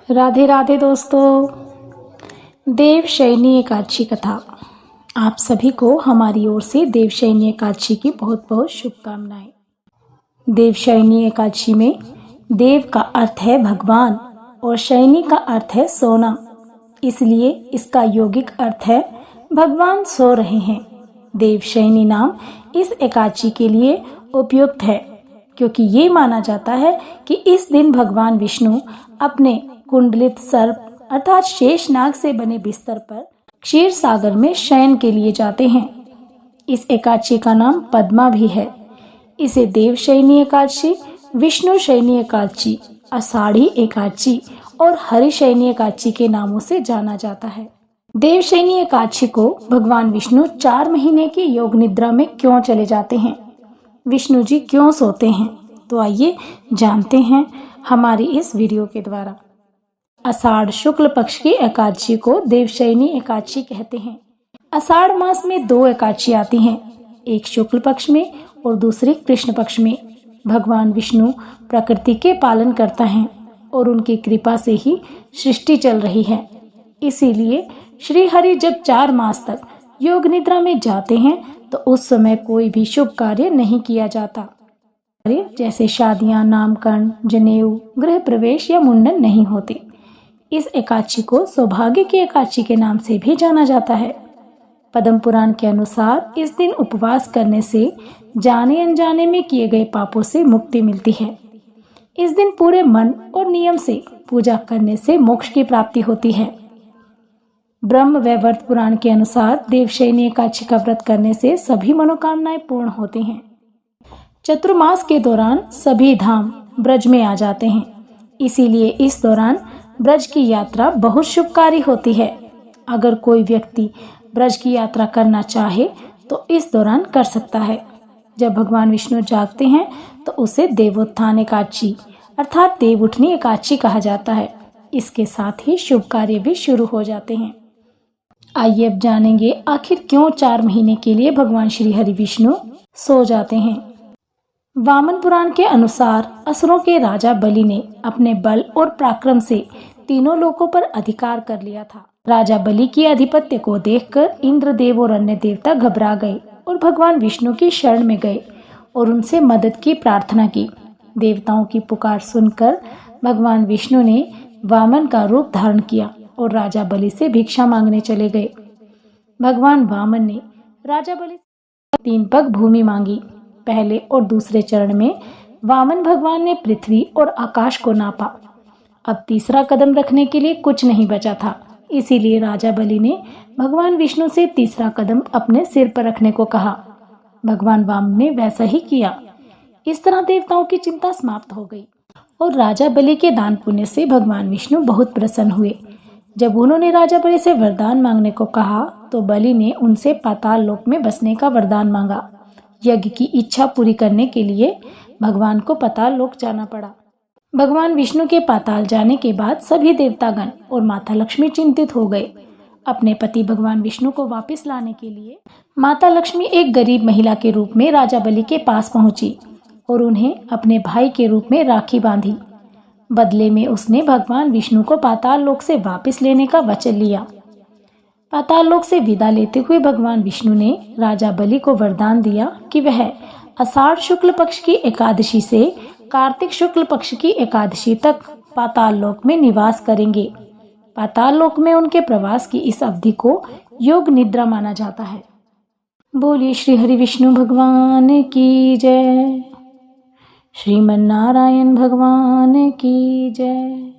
राधे राधे दोस्तों। देवशयनी एकादशी कथा आप सभी को हमारी ओर से देवशयनी एकादशी की बहुत बहुत शुभकामनाएं। देवशयनी एकादशी में देव का अर्थ है भगवान और शयनी का अर्थ है सोना, इसलिए इसका यौगिक अर्थ है भगवान सो रहे हैं। देवशयनी नाम इस एकादशी के लिए उपयुक्त है क्योंकि ये माना जाता है कि इस दिन भगवान विष्णु अपने कुंडलित सर्प अर्थात शेषनाग से बने बिस्तर पर क्षीर सागर में शयन के लिए जाते हैं। इस एकादशी का नाम पद्मा भी है। इसे देवशयनी एकादशी, विष्णु शयनी एकादशी, आषाढ़ी एकादशी और हरिशयनी एकादशी के नामों से जाना जाता है। देवशयनी एकादशी को भगवान विष्णु 4 महीने की योग निद्रा में क्यों चले जाते हैं, विष्णु जी क्यों सोते हैं, तो आइए जानते हैं हमारी इस वीडियो के द्वारा। आषाढ़ शुक्ल पक्ष की एकादशी को देवशयनी एकादशी कहते हैं। आषाढ़ मास में 2 एकादशी आती हैं, एक शुक्ल पक्ष में और दूसरी कृष्ण पक्ष में। भगवान विष्णु प्रकृति के पालन करता है और उनकी कृपा से ही सृष्टि चल रही है। इसीलिए श्री हरि जब 4 मास तक योग निद्रा में जाते हैं तो उस समय कोई भी शुभ कार्य नहीं किया जाता, जैसे शादियां, नामकरण, जनेऊ, गृह प्रवेश या मुंडन नहीं होते। इस एकादशी को सौभाग्य की एकादशी के नाम से भी जाना जाता है। पद्म पुराण के अनुसार इस दिन उपवास करने से जाने अनजाने में किए गए पापों से मुक्ति मिलती है। इस दिन पूरे मन और नियम से पूजा करने से मोक्ष की प्राप्ति होती है। ब्रह्म वैवर्त पुराण के अनुसार देवशयनी एकादशी का व्रत करने से सभी मनोकामनाएं पूर्ण होती हैं। चतुर्मास के दौरान सभी धाम ब्रज में आ जाते हैं, इसीलिए इस दौरान ब्रज की यात्रा बहुत शुभकारी होती है। अगर कोई व्यक्ति ब्रज की यात्रा करना चाहे तो इस दौरान कर सकता है। जब भगवान विष्णु जागते हैं तो उसे देवोत्थान एकादशी अर्थात देव उठनी एकादशी कहा जाता है। इसके साथ ही शुभ कार्य भी शुरू हो जाते हैं। आइए अब जानेंगे आखिर क्यों 4 महीने के लिए भगवान श्री हरि विष्णु सो जाते हैं। वामन पुराण के अनुसार असुरों के राजा बलि ने अपने बल और पराक्रम से तीनों लोकों पर अधिकार कर लिया था। राजा बलि की आधिपत्य को देखकर इंद्रदेव और अन्य देवता घबरा गए और भगवान विष्णु की शरण में गए और उनसे मदद की प्रार्थना की। देवताओं की पुकार सुनकर भगवान विष्णु ने वामन का रूप धारण किया और राजा बलि से भिक्षा मांगने चले गए। भगवान वामन ने राजा बलि से 3 पग भूमि मांगी। पहले और दूसरे चरण में वामन भगवान ने पृथ्वी और आकाश को नापा। अब तीसरा कदम रखने के लिए कुछ नहीं बचा था, इसीलिए राजा बलि ने भगवान विष्णु से तीसरा कदम अपने सिर पर रखने को कहा। भगवान वामन ने वैसा ही किया। इस तरह देवताओं की चिंता समाप्त हो गई और राजा बलि के दान पुण्य से भगवान विष्णु बहुत प्रसन्न हुए। जब उन्होंने राजा बलि से वरदान मांगने को कहा तो बलि ने उनसे पाताल लोक में बसने का वरदान मांगा। यज्ञ की इच्छा पूरी करने के लिए भगवान को पाताल लोक जाना पड़ा। भगवान विष्णु के पाताल जाने के बाद सभी देवतागण और माता लक्ष्मी चिंतित हो गए। अपने पति भगवान विष्णु को वापस लाने के लिए माता लक्ष्मी एक गरीब महिला के रूप में राजा बलि के पास पहुंची और उन्हें अपने भाई के रूप में राखी बांधी। बदले में उसने भगवान विष्णु को पाताल लोक से वापस लेने का वचन लिया। पाताल लोक से विदा लेते हुए भगवान विष्णु ने राजा बलि को वरदान दिया कि वह आषाढ़ शुक्ल पक्ष की एकादशी से कार्तिक शुक्ल पक्ष की एकादशी तक पाताल लोक में निवास करेंगे। पाताल लोक में उनके प्रवास की इस अवधि को योग निद्रा माना जाता है। बोलिए श्री हरि विष्णु भगवान की जय, श्रीमन नारायण भगवान की जय।